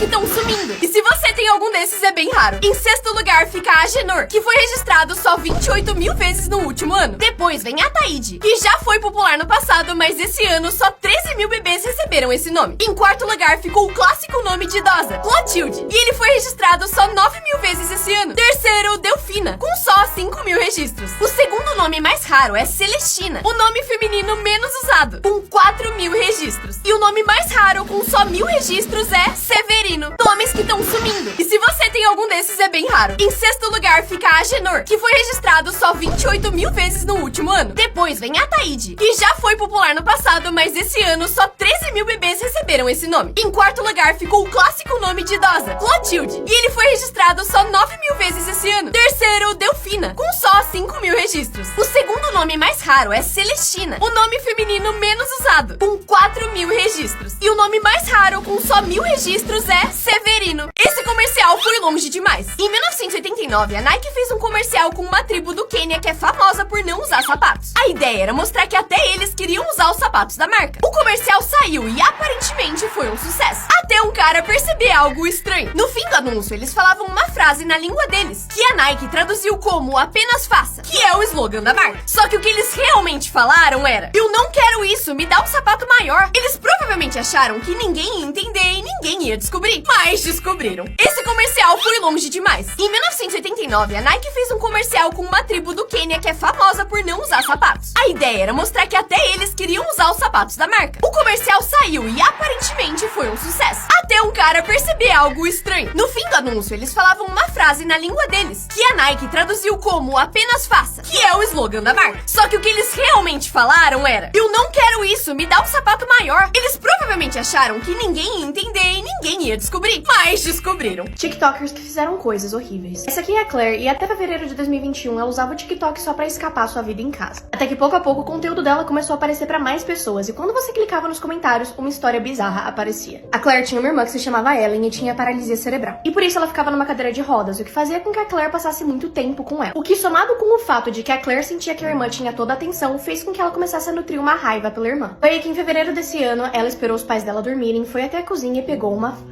que estão sumindo. E se você tem algum desses, é bem raro. Em sexto lugar fica a Agenor, que foi registrado só 28 mil vezes no último ano. Depois vem a Taíde, que já foi popular no passado, mas esse ano só 13 mil bebês receberam esse nome. Em quarto lugar ficou o clássico nome de idosa, Clotilde, e ele foi registrado só 9 mil vezes esse ano. Terceiro, Delfina, com só 5 mil registros. O segundo nome mais raro é Celestina, o nome feminino menos usado, com 4 mil registros. E o nome mais raro, com só 1000 registros, é Severino. Nomes que estão sumindo. E se você tem algum desses, é bem raro. Em sexto lugar fica a Agenor, que foi registrado só 28 mil vezes no último ano. Depois vem a Taíde, que já foi popular no passado, mas esse ano só 13 mil bebês receberam esse nome. Em quarto lugar ficou o clássico nome de idosa, Clotilde, e ele foi registrado só 9 mil vezes esse ano. Terceiro, Delfina, com só 5 mil registros. O segundo nome mais raro é Celestina, o nome feminino menos usado, com 4 mil registros. E o nome mais raro, com só 1000 registros, é Severino. Esse comercial foi longe demais. Em 1989, a Nike fez um comercial com uma tribo do Quênia que é famosa por não usar sapatos. A ideia era mostrar que até eles queriam usar os sapatos da marca. O comercial saiu e aparentemente foi um sucesso, até um cara perceber algo estranho. No fim do anúncio, eles falavam uma frase na língua deles, que a Nike traduziu como apenas faça, que é o slogan da marca. Só que o que eles realmente falaram era: eu não quero isso, me dá um sapato maior. Eles provavelmente acharam que ninguém ia entender e ninguém ia descobrir, mas descobriram. Esse comercial foi longe demais. Em 1989, a Nike fez um comercial com uma tribo do Quênia que é famosa por não usar sapatos. A ideia era mostrar que até eles queriam usar os sapatos da marca. O comercial saiu e aparentemente foi um sucesso, até um cara perceber algo estranho. No fim do anúncio, eles falavam uma frase na língua deles, que a Nike traduziu como apenas faça, que é o slogan da marca. Só que o que eles realmente falaram era: eu não quero isso, me dá um sapato maior. Eles provavelmente acharam que ninguém ia entender e ninguém ia descobrir, mas descobriram. TikTokers que fizeram coisas horríveis. Essa aqui é a Claire, e até fevereiro de 2021 ela usava o TikTok só pra escapar sua vida em casa. Até que pouco a pouco o conteúdo dela começou a aparecer pra mais pessoas, e quando você clicava nos comentários, uma história bizarra aparecia. A Claire tinha uma irmã que se chamava Ellen e tinha paralisia cerebral. E por isso ela ficava numa cadeira de rodas, o que fazia com que a Claire passasse muito tempo com ela. O que, somado com o fato de que a Claire sentia que a irmã tinha toda a atenção, fez com que ela começasse a nutrir uma raiva pela irmã. Foi aí que em fevereiro desse ano, ela esperou os pais dela dormirem, foi até a cozinha e pegou uma faca.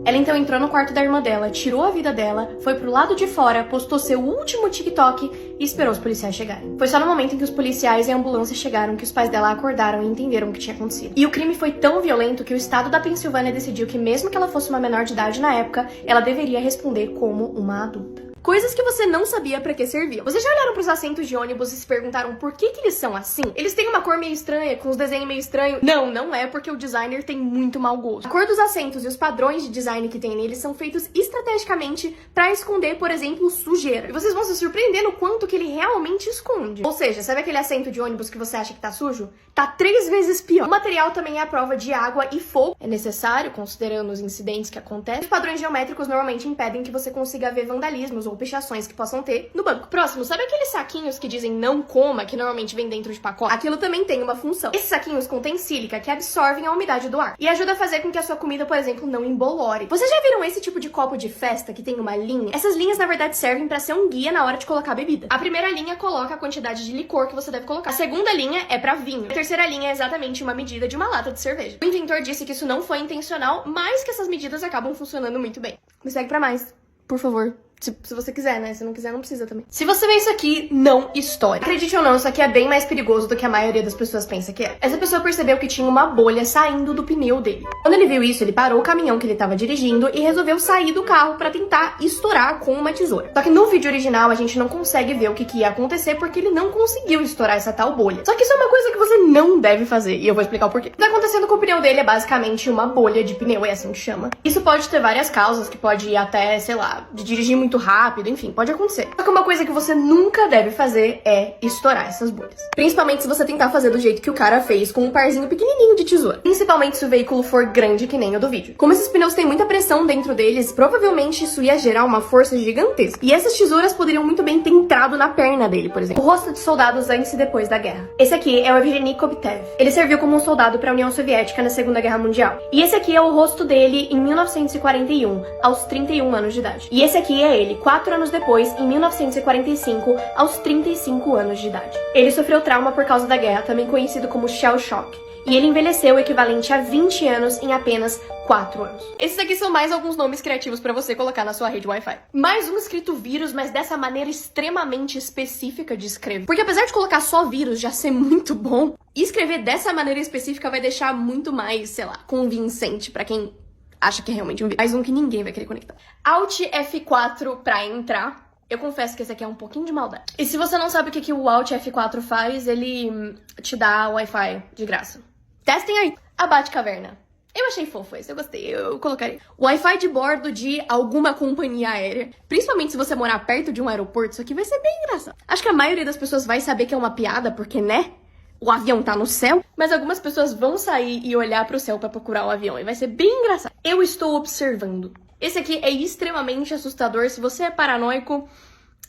Ela então entrou no quarto da irmã dela, tirou a vida dela, foi pro lado de fora, postou seu último TikTok e esperou os policiais chegarem. Foi só no momento em que os policiais e a ambulância chegaram que os pais dela acordaram e entenderam o que tinha acontecido. E o crime foi tão violento que o estado da Pensilvânia decidiu que mesmo que ela fosse uma menor de idade na época, ela deveria responder como uma adulta. Coisas que você não sabia pra que serviam. Vocês já olharam pros assentos de ônibus e se perguntaram por que eles são assim? Eles têm uma cor meio estranha, com os desenhos meio estranhos? Não, não é porque o designer tem muito mau gosto. A cor dos assentos e os padrões de design que tem neles são feitos estrategicamente pra esconder, por exemplo, sujeira. E vocês vão se surpreender no quanto que ele realmente esconde. Ou seja, sabe aquele assento de ônibus que você acha que tá sujo? Tá 3 vezes pior. O material também é à prova de água e fogo. É necessário, considerando os incidentes que acontecem. Os padrões geométricos normalmente impedem que você consiga ver vandalismos ou pichações que possam ter no banco. Próximo, sabe aqueles saquinhos que dizem não coma, que normalmente vem dentro de pacote? Aquilo também tem uma função. Esses saquinhos contêm sílica, que absorvem a umidade do ar e ajuda a fazer com que a sua comida, por exemplo, não embolore. Vocês já viram esse tipo de copo de festa que tem uma linha? Essas linhas, na verdade, servem pra ser um guia na hora de colocar a bebida. A primeira linha coloca a quantidade de licor que você deve colocar. A segunda linha é pra vinho. A terceira linha é exatamente uma medida de uma lata de cerveja. O inventor disse que isso não foi intencional, mas que essas medidas acabam funcionando muito bem. Me segue pra mais, por favor. Se você quiser, né? Se não quiser, não precisa também. Se você vê isso aqui, não estoure. Acredite ou não, isso aqui é bem mais perigoso do que a maioria das pessoas pensa que é. Essa pessoa percebeu que tinha uma bolha saindo do pneu dele. Quando ele viu isso, ele parou o caminhão que ele tava dirigindo e resolveu sair do carro pra tentar estourar com uma tesoura. Só que no vídeo original, a gente não consegue ver o que ia acontecer porque ele não conseguiu estourar essa tal bolha. Só que isso é uma coisa que você não deve fazer, e eu vou explicar o porquê. O que tá acontecendo com o pneu dele é basicamente uma bolha de pneu, é assim que chama. Isso pode ter várias causas, que pode ir até, sei lá, de dirigir muito rápido, enfim, pode acontecer. Só que uma coisa que você nunca deve fazer é estourar essas bolhas. Principalmente se você tentar fazer do jeito que o cara fez, com um parzinho pequenininho de tesoura. Principalmente se o veículo for grande que nem o do vídeo. Como esses pneus têm muita pressão dentro deles, provavelmente isso ia gerar uma força gigantesca. E essas tesouras poderiam muito bem ter entrado na perna dele, por exemplo. O rosto de soldados antes e depois da guerra. Esse aqui é o Evgeny Koptev. Ele serviu como um soldado para a União Soviética na Segunda Guerra Mundial. E esse aqui é o rosto dele em 1941, aos 31 anos de idade. E esse aqui é ele 4 anos depois, em 1945, aos 35 anos de idade. Ele sofreu trauma por causa da guerra, também conhecido como shell shock, e ele envelheceu o equivalente a 20 anos em apenas 4 anos. Esses aqui são mais alguns nomes criativos pra você colocar na sua rede Wi-Fi. Mais um escrito vírus, mas dessa maneira extremamente específica de escrever. Porque apesar de colocar só vírus já ser muito bom, escrever dessa maneira específica vai deixar muito mais, sei lá, convincente pra quem acha que é realmente um vírus. Mais um que ninguém vai querer conectar. Alt F4 pra entrar. Eu confesso que esse aqui é um pouquinho de maldade. E se você não sabe o que o Alt F4 faz, ele te dá Wi-Fi de graça. Testem aí. A Batcaverna. Eu achei fofo esse, eu gostei, eu colocaria. Wi-Fi de bordo de alguma companhia aérea. Principalmente se você morar perto de um aeroporto, isso aqui vai ser bem engraçado. Acho que a maioria das pessoas vai saber que é uma piada, porque, né? O avião tá no céu. Mas algumas pessoas vão sair e olhar pro céu pra procurar o avião. E vai ser bem engraçado. Eu estou observando. Esse aqui é extremamente assustador. Se você é paranoico,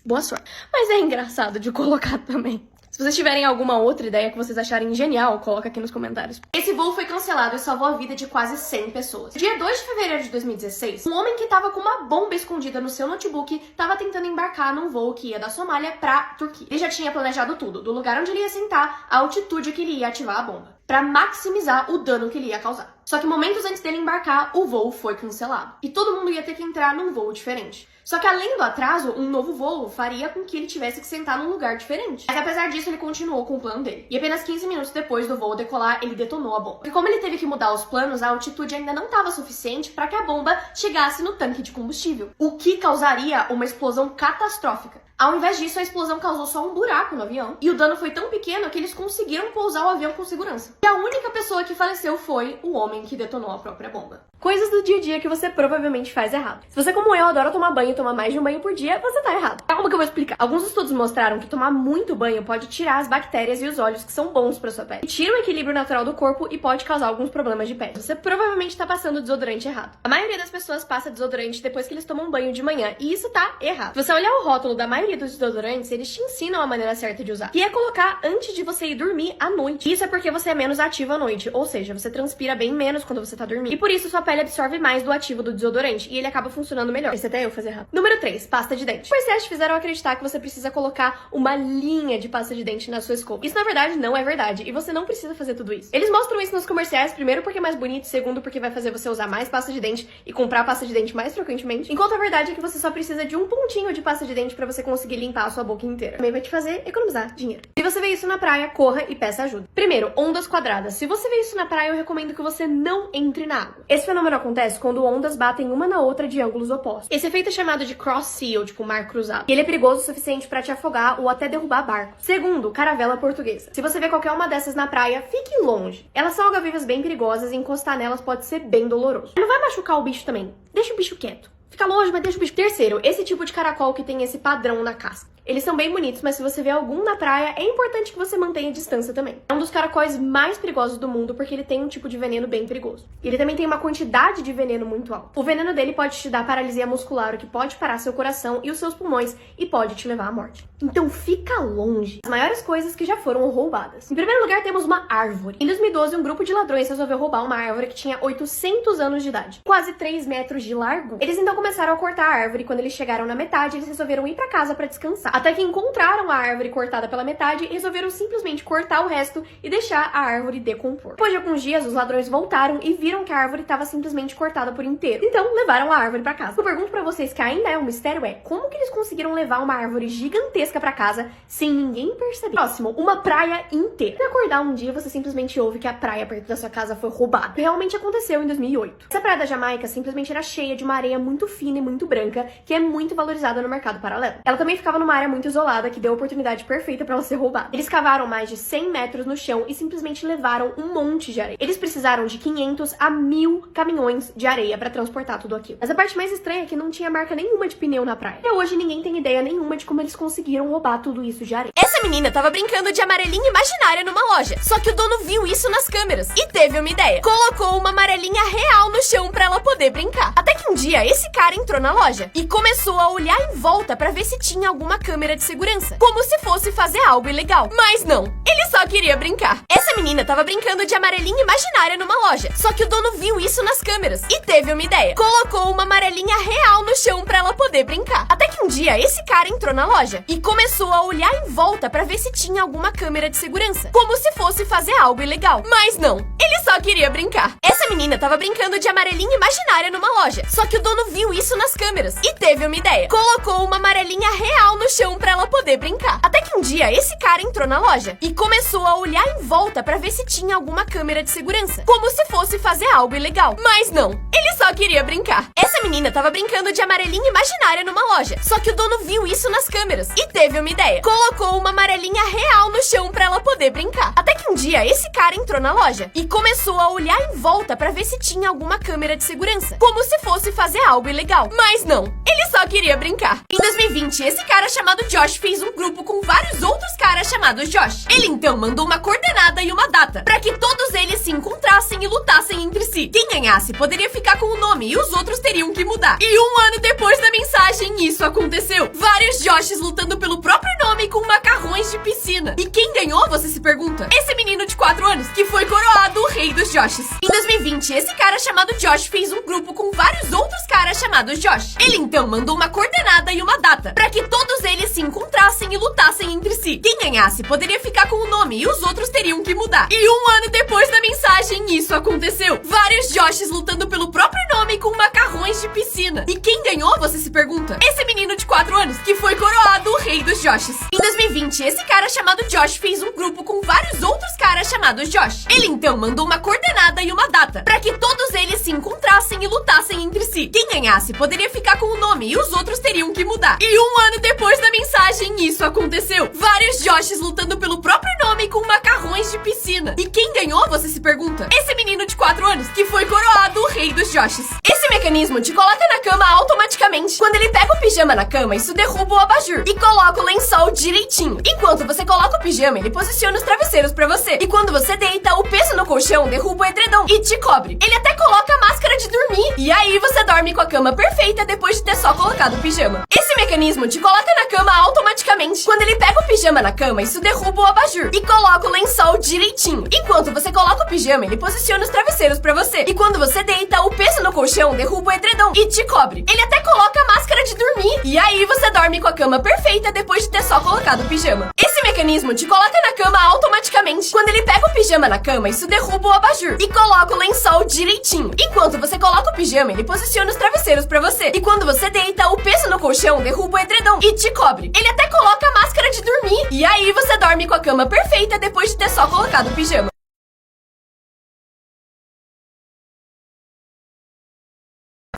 boa sorte. Mas é engraçado de colocar também. Se vocês tiverem alguma outra ideia que vocês acharem genial, coloca aqui nos comentários. Esse voo foi cancelado e salvou a vida de quase 100 pessoas. Dia 2 de fevereiro de 2016, um homem que tava com uma bomba escondida no seu notebook tava tentando embarcar num voo que ia da Somália pra Turquia. Ele já tinha planejado tudo, do lugar onde ele ia sentar, a altitude que ele ia ativar a bomba, pra maximizar o dano que ele ia causar. Só que momentos antes dele embarcar, o voo foi cancelado. E todo mundo ia ter que entrar num voo diferente. Só que além do atraso, um novo voo faria com que ele tivesse que sentar num lugar diferente. Mas apesar disso, ele continuou com o plano dele. E apenas 15 minutos depois do voo decolar, ele detonou a bomba. E como ele teve que mudar os planos, a altitude ainda não estava suficiente para que a bomba chegasse no tanque de combustível, o que causaria uma explosão catastrófica. Ao invés disso, a explosão causou só um buraco no avião, e o dano foi tão pequeno que eles conseguiram pousar o avião com segurança. E a única pessoa que faleceu foi o homem que detonou a própria bomba. Coisas do dia a dia que você provavelmente faz errado. Se você, como eu, adora tomar banho e tomar mais de um banho por dia, você tá errado. Calma que eu vou explicar. Alguns estudos mostraram que tomar muito banho pode tirar as bactérias e os óleos que são bons pra sua pele. E tira o equilíbrio natural do corpo e pode causar alguns problemas de pele. Você provavelmente tá passando desodorante errado. A maioria das pessoas passa desodorante depois que eles tomam banho de manhã, e isso tá errado. Se você olhar o rótulo da maioria dos desodorantes, eles te ensinam a maneira certa de usar, que é colocar antes de você ir dormir à noite. Isso é porque você é menos ativo à noite, ou seja, você transpira bem menos quando você tá dormindo. E por isso sua pele absorve mais do ativo do desodorante, e ele acaba funcionando melhor. Esse até eu fazer errado. Número 3, pasta de dente. Os testes fizeram acreditar que você precisa colocar uma linha de pasta de dente na sua escova. Isso, na verdade, não é verdade, e você não precisa fazer tudo isso. Eles mostram isso nos comerciais, primeiro porque é mais bonito, segundo porque vai fazer você usar mais pasta de dente e comprar pasta de dente mais frequentemente, enquanto a verdade é que você só precisa de um pontinho de pasta de dente pra você conseguir limpar a sua boca inteira. Também vai te fazer economizar dinheiro. Se você vê isso na praia, corra e peça ajuda. Primeiro, ondas quadradas. Se você vê isso na praia, eu recomendo que você não entre na água. Esse fenômeno acontece quando ondas batem uma na outra de ângulos opostos. Esse efeito é chamado de cross sea, ou tipo mar cruzado. E ele é perigoso o suficiente pra te afogar ou até derrubar barcos. Segundo, caravela portuguesa. Se você vê qualquer uma dessas na praia, fique longe. Elas são alga-vivas bem perigosas e encostar nelas pode ser bem doloroso. Não vai machucar o bicho também. Deixa o bicho quieto. Fica longe, mas deixa o bicho. Terceiro, esse tipo de caracol que tem esse padrão na casca. Eles são bem bonitos, mas se você vê algum na praia, é importante que você mantenha a distância também. É um dos caracóis mais perigosos do mundo porque ele tem um tipo de veneno bem perigoso. Ele também tem uma quantidade de veneno muito alta. O veneno dele pode te dar paralisia muscular, o que pode parar seu coração e os seus pulmões e pode te levar à morte. Então fica longe. As maiores coisas que já foram roubadas. Em primeiro lugar, temos uma árvore. Em 2012, um grupo de ladrões resolveu roubar uma árvore que tinha 800 anos de idade, quase 3 metros de largo. Eles então começaram a cortar a árvore e quando eles chegaram na metade, eles resolveram ir pra casa pra descansar. Até que encontraram a árvore cortada pela metade e resolveram simplesmente cortar o resto e deixar a árvore decompor. Depois de alguns dias, os ladrões voltaram e viram que a árvore estava simplesmente cortada por inteiro. Então, levaram a árvore pra casa. Eu pergunto pra vocês que ainda é um mistério como que eles conseguiram levar uma árvore gigantesca pra casa sem ninguém perceber? Próximo, uma praia inteira. Se acordar um dia, você simplesmente ouve que a praia perto da sua casa foi roubada. Realmente aconteceu em 2008. Essa praia da Jamaica simplesmente era cheia de uma areia muito fina e muito branca, que é muito valorizada no mercado paralelo. Ela também ficava numa área muito isolada, que deu a oportunidade perfeita pra ela ser roubada. Eles cavaram mais de 100 metros no chão e simplesmente levaram um monte de areia. Eles precisaram de 500 a 1000 caminhões de areia pra transportar tudo aquilo. Mas a parte mais estranha é que não tinha marca nenhuma de pneu na praia. Até hoje ninguém tem ideia nenhuma de como eles conseguiram roubar tudo isso de areia. Essa menina tava brincando de amarelinha imaginária numa loja, só que o dono viu isso nas câmeras e teve uma ideia. Colocou uma amarelinha real no chão pra ela poder brincar. Até que que um dia esse cara entrou na loja e começou a olhar em volta pra ver se tinha alguma câmera de segurança, como se fosse fazer algo ilegal. Mas não, ele só queria brincar. Essa menina tava brincando de amarelinha imaginária numa loja, só que o dono viu isso nas câmeras e teve uma ideia. Colocou uma amarelinha real no chão pra ela poder brincar. Até que um dia esse cara entrou na loja e começou a olhar em volta pra ver se tinha alguma câmera de segurança, como se fosse fazer algo ilegal. Mas não, ele só queria brincar. Essa menina tava brincando de amarelinha imaginária numa loja, só que o dono viu isso nas câmeras e teve uma ideia. Colocou uma amarelinha real no chão pra ela poder brincar. Até que um dia esse cara entrou na loja e começou a olhar em volta pra ver se tinha alguma câmera de segurança, como se fosse fazer algo ilegal. Mas não, ele só queria brincar. Essa menina tava brincando de amarelinha imaginária numa loja, só que o dono viu isso nas câmeras e teve uma ideia. Colocou uma amarelinha real no chão pra ela poder brincar. Até que um dia esse cara entrou na loja e começou a olhar em volta pra ver se tinha alguma câmera de segurança, como se fosse fazer algo ilegal. Mas não, ele só queria brincar. Em 2020, esse cara chamado Josh fez um grupo com vários outros caras chamados Josh. Ele então mandou uma coordenada e uma data pra que todos eles se encontrassem e lutassem entre si. Quem ganhasse poderia ficar com o nome e os outros teriam que mudar. E um ano depois da mensagem, isso aconteceu. Vários Joshes lutando pelo próprio nome com macarrões de piscina. E quem ganhou, você se pergunta? Esse menino de 4 anos, que foi coroado o rei dos Joshes. Em 2020, esse cara chamado Josh fez um grupo com vários outros caras chamados Josh. Ele então mandou uma coordenada e uma data pra que todos eles se encontrassem e lutassem entre si. Quem ganhasse poderia ficar com o nome e os outros teriam que mudar. E um ano depois da mensagem, isso aconteceu. Vários Joshes lutando pelo próprio nome com macarrões de piscina. E quem ganhou, você se pergunta? Esse menino de 4 anos, que foi coroado o rei dos Joshes. Em 2020, esse cara chamado Josh fez um grupo com vários outros caras chamados Josh. Ele então mandou uma coordenada e uma data pra que todos eles se encontrassem e lutassem entre si. Quem ganhasse poderia ficar com o nome e os outros teriam que mudar. E um ano depois da mensagem, isso aconteceu. Vários Joshes lutando pelo próprio nome com macarrões de piscina. E quem ganhou, você se pergunta? Esse menino de 4 anos, que foi coroado o rei dos Joshes. Esse mecanismo te coloca na cama automaticamente. Quando ele pega o pijama na cama, isso derruba o abajur e coloca o lençol direitinho. Enquanto você coloca o pijama, ele posiciona os travesseiros pra você. E quando você deita, o peso no colchão derruba o edredom e te cobre. Ele até coloca a máscara de dormir. E aí você dorme com a cama perfeita depois de ter só colocado o pijama. Esse mecanismo te coloca na cama automaticamente. Quando ele pega o pijama na cama, isso derruba o abajur e coloca o lençol direitinho. Enquanto você coloca o pijama, ele posiciona os travesseiros pra você. E quando você deita, o peso no colchão derruba o edredom e te cobre. Ele até coloca a máscara de dormir. E aí você dorme com a cama perfeita depois de ter só colocado o pijama. Esse mecanismo te coloca na cama automaticamente. Quando ele pega o pijama na cama, isso derruba o abajur e coloca o lençol direitinho. Enquanto você coloca o pijama, ele posiciona os travesseiros pra você. E quando você deita, o peso no colchão derruba o edredom e te cobre. Ele até coloca a máscara de dormir. E aí você dorme com a cama perfeita depois de ter só colocado o pijama.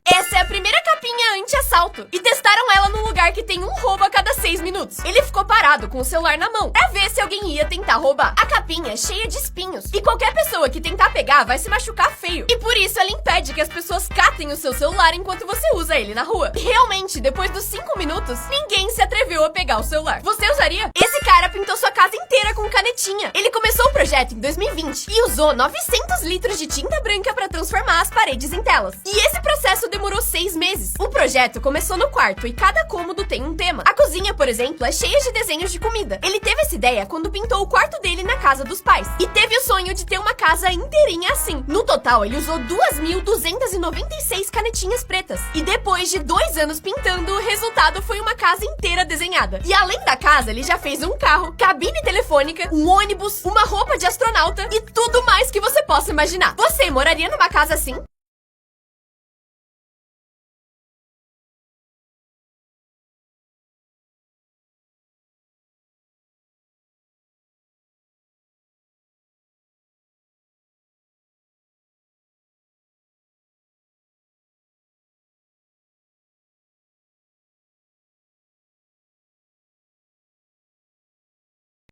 Essa é a primeira capinha anti-assalto. E testaram ela num lugar que tem um roubo a cada 6 minutos. Ele ficou parado com o celular na mão pra ver se alguém ia tentar roubar. A capinha é cheia de espinhos e qualquer pessoa que tentar pegar vai se machucar feio. E por isso ela impede que as pessoas catem o seu celular enquanto você usa ele na rua. E realmente, depois dos 5 minutos, ninguém se atreveu a pegar o celular. Você usaria? Esse cara pintou sua casa inteira com canetinha. Ele começou o projeto em 2020 e usou 900 litros de tinta branca pra transformar as paredes em telas. E esse processo demorou 6 meses. O projeto começou no quarto e cada cômodo tem um tema. A cozinha, por exemplo, é cheia de desenhos de comida. Ele teve essa ideia quando pintou o quarto dele na casa dos pais. E teve o sonho de ter uma casa inteirinha assim. No total, ele usou 2.296 canetinhas pretas. E depois de 2 anos pintando, o resultado foi uma casa inteira desenhada. E além da casa, ele já fez um carro, cabine telefônica, um ônibus, uma roupa de astronauta e tudo mais que você possa imaginar. Você moraria numa casa assim?